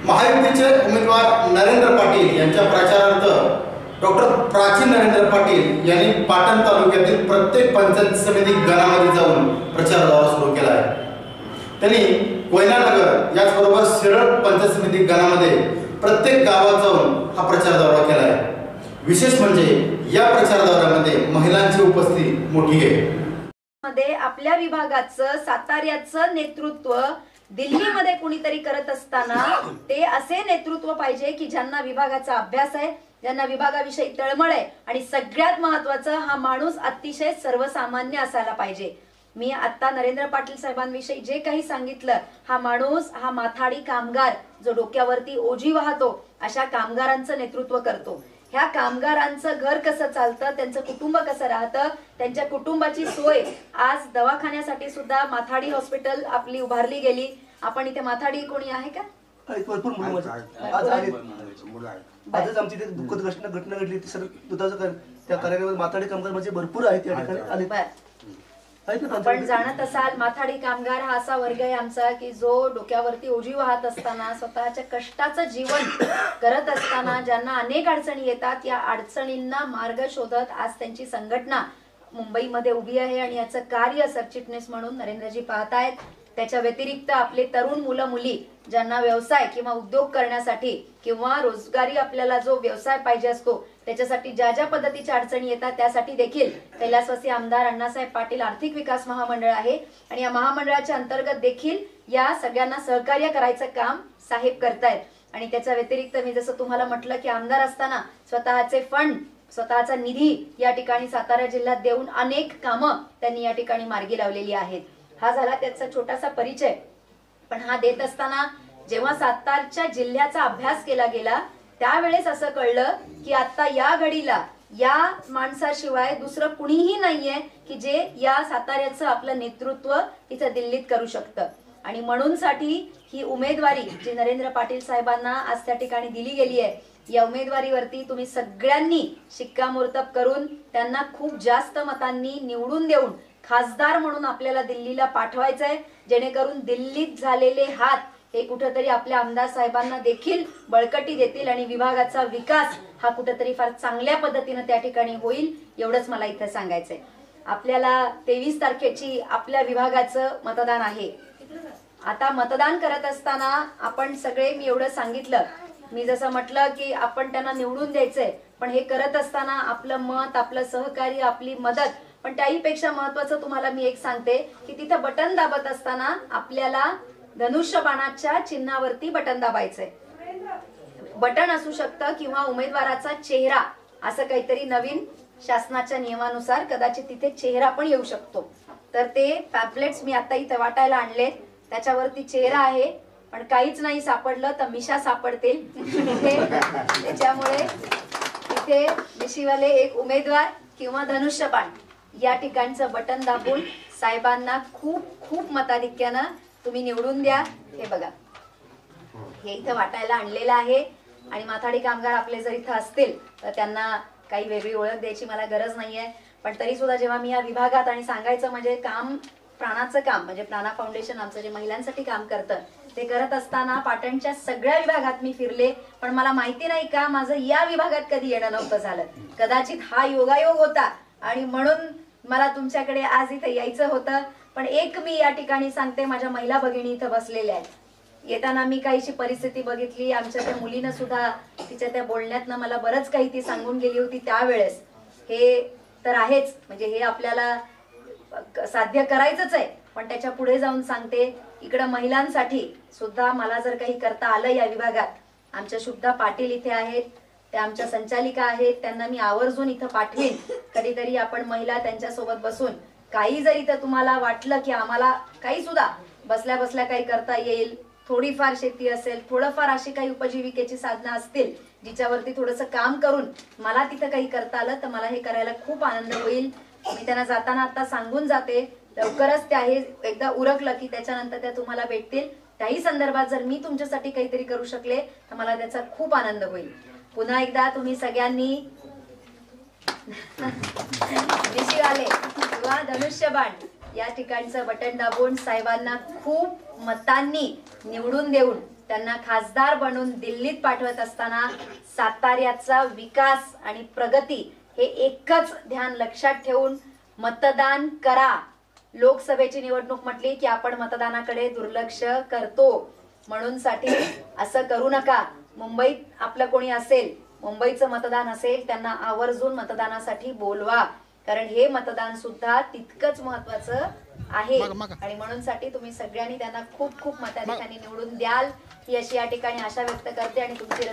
महायुतीचे उमेदवार नरेंद्र पाटील यांच्या प्रचारार्थ डॉक्टर प्राची नरेंद्र पाटील यांनी पाटण तालुक्यातील प्रत्येक पंचायत समिती गणामध्ये जाऊन प्रचार दौरा सुरू केला आहे। त्यांनी कोयनानगर याचबरोबर शिरळ पंचायत समिती गणामध्ये प्रत्येक गावात जाऊन हा प्रचार दौरा केला आहे। विशेष म्हणजे या प्रचार दौऱ्यामध्ये महिलांची उपस्थिती मोठी आहे। मध्ये आपल्या विभागाचं साताऱ्याचं नेतृत्व दिल्लीमध्ये कुणीतरी करत असताना ते असे नेतृत्व पाहिजे की ज्यांना विभागाचा अभ्यास आहे, ज्यांना विभागाविषयी तळमळ आहे आणि सगळ्यात महत्त्वाचं हा माणूस अतिशय सर्वसामान्य असायला पाहिजे। मी आता नरेंद्र पाटील साहेबांविषयी जे काही सांगितलं, हा माणूस हा माथाडी कामगार जो डोक्यावरती ओझी वाहतो अशा कामगारांचं नेतृत्व करतो। ह्या कामगारांचं घर कसं चालतं, त्यांचं कुटुंब कसं राहतं, त्यांच्या कुटुंबाची सोय, आज दवाखान्यासाठी सुद्धा माथाडी हॉस्पिटल आपली उभारली गेली। आपण इथे माथाडी कोणी आहे का? भरपूर मुलं आजच आमची इथे दुःखद घटना घडली ती सर दुधाचं त्या कार्यालयामध्ये माथाडी कामगार म्हणजे भरपूर आहेत या ठिकाणी आले। आपण जाणत असाल माथाडी कामगार हा असा वर्ग आहे आमचा की जो डोक्यावरती ओझी वाहत असताना स्वतःच्या कष्टाचं जीवन करत असताना ज्यांना अनेक अडचणी येतात, या अडचणींना मार्ग शोधत आज त्यांची संघटना मुंबईमध्ये उभी आहे आणि याचं कार्य सरचिटणीस म्हणून नरेंद्रजी पाहतायत। त्याच्या व्यतिरिक्त आपले तरुण मुलं मुली ज्यांना व्यवसाय किंवा उद्योग करण्यासाठी किंवा रोजगारी आपल्याला जो व्यवसाय पाहिजे असतो त्याच्यासाठी ज्या ज्या पद्धतीच्या अडचणी येतात त्यासाठी देखील कैलासवासी आमदार अण्णासाहेब पाटील आर्थिक विकास महामंडळ आहे आणि या महामंडळाच्या अंतर्गत देखील या सगळ्यांना सहकार्य करायचं काम साहेब करतायत। आणि त्याच्या व्यतिरिक्त मी जसं तुम्हाला म्हटलं की आमदार असताना स्वतःचे फंड, स्वतःचा निधी या ठिकाणी सातारा जिल्ह्यात देऊन अनेक कामं त्यांनी या ठिकाणी मार्गी लावलेली आहेत। हा झाला त्याचा छोटासा परिचय। पण हा देत असताना जेव्हा सातारच्या जिल्ह्याचा अभ्यास केला गेला त्यावेळेस असं कळलं की आता या घडीला या माणसाशिवाय दुसरं कुणीही नाहीये की जे या साताऱ्याचं आपलं नेतृत्व इथं दिल्लीत करू शकतं। आणि म्हणून साठी ही उमेदवारी जी नरेंद्र पाटील साहेबांना आज त्या ठिकाणी दिली गेली आहे, या उमेदवारीवरती तुम्ही सगळ्यांनी शिक्कामोर्तब करून त्यांना खूप जास्त मतांनी निवडून देऊन खासदार म्हणून आपल्याला दिल्लीला पाठवायचंय, जेणेकरून दिल्लीत झालेले हात हे कुठेतरी आपल्या आमदार साहेबांना देखील बळकटी देतील आणि विभागाचा विकास हा कुठेतरी फार चांगल्या पद्धतीने त्या ठिकाणी होईल, एवढंच मला इथे सांगायचंय। आपल्याला 23 तारखेची आपल्या विभागाचं मतदान आहे। आता मतदान करत असताना आपण सगळे, मी एवढं सांगितलं, मी जसं म्हटलं की आपण त्यांना निवडून द्यायचंय, पण हे करत असताना आपलं मत, आपलं सहकार्य, आपली मदत, पण त्याहीपेक्षा महत्वाचं तुम्हाला मी एक सांगते की तिथं बटन दाबत असताना आपल्याला धनुष्यबाणाच्या चिन्हावरती बटन दाबायचंय। बटन असू शकतं किंवा उमेदवाराचा चेहरा, असं काहीतरी नवीन शासनाच्या नियमानुसार कदाचित तिथे चेहरा पण येऊ शकतो। तर ते पॅम्पलेट्स मी आता इथे वाटायला आणलेत, त्याच्यावरती चेहरा आहे, पण काहीच नाही सापडलं तर मिशा सापडतील त्याच्यामुळे इथे मिशीवाले एक उमेदवार किंवा धनुष्यबाण या ठिकाणचं बटन दाबून साहेबांना खूप खूप मताधिक्यानं तुम्ही निवडून द्या। हे बघा, हे इथं वाटायला आणलेलं आहे आणि माथाडी कामगार आपले जर इथं असतील तर त्यांना काही वेगळी ओळख द्यायची मला गरज नाहीये। पण तरी सुद्धा जेव्हा मी या विभागात, आणि सांगायचं म्हणजे काम, प्राणाचं काम, म्हणजे प्राणा फाउंडेशन आमचं जे महिलांसाठी काम करतं ते करत असताना पाटणच्या सगळ्या विभागात मी फिरले, पण मला माहिती नाही का माझं या विभागात कधी येणं नव्हतं झालं। कदाचित हा योगायोग होता आणि म्हणून मला तुमच्याकडे आज इथे यायचं होतं। पण एक मी या ठिकाणी सांगते, माझ्या महिला भगिनी इथं बसलेल्या आहेत, येताना मी काहीशी परिस्थिती बघितली, आमच्या त्या मुलीनं सुद्धा तिच्या त्या बोलण्यातनं मला बरंच काही ती सांगून गेली होती त्यावेळेस। हे तर आहेच, म्हणजे हे आपल्याला साध्य करायचंच आहे, पण त्याच्या पुढे जाऊन सांगते, इकडं महिलांसाठी सुद्धा मला जर काही करता आलं या विभागात, आमच्या शुभदा पाटील इथे आहेत, त्या आमच्या संचालिका आहेत, त्यांना मी आवर्जून इथं पाठवीन। कधीतरी आपण महिला त्यांच्या सोबत बसून काही जर इथं तुम्हाला वाटलं की आम्हाला काही सुद्धा बसल्या बसल्या काही करता येईल, थोडीफार शेती असेल, थोडंफार अशी काही उपजीविकेची साधनं असतील जिच्यावरती थोडंसं काम करून मला तिथं काही करता आलं तर मला हे करायला खूप आनंद होईल। मी त्यांना जाताना आता सांगून जाते, लवकरच त्या हे एकदा उरकलं की त्याच्यानंतर त्या तुम्हाला भेटतील। त्याही संदर्भात जर मी तुमच्यासाठी काहीतरी करू शकले तर मला त्याचा खूप आनंद होईल। पुन्हा एकदा तुम्ही सगळ्यांनी मिशीवाले किंवा धनुष्यबाण या ठिकाणचं बटन दाबून साहेबांना खूप मतांनी निवडून देऊन त्यांना खासदार बनवून दिल्लीत पाठवत असताना साताऱ्याचा विकास आणि प्रगती हे एकच ध्यान लक्षात ठेवून मतदान करा. लोकसभेची निवडणूक म्हटली की आपण मतदानाकडे दुर्लक्ष करतो, म्हणून साठी असं करू नका. मुंबईत आपलं कोणी असेल, मुंबईचं मतदान असेल, त्यांना आवर्जून मतदानासाठी बोलवा, कारण हे मतदान सुद्धा तितकंच महत्वाचं आहे. आणि म्हणून साठी तुम्ही सगळ्यांनी त्यांना खूप खूप मताधिकांनी निवडून द्याल ही अशी या ठिकाणी आशा व्यक्त करते आणि तुमची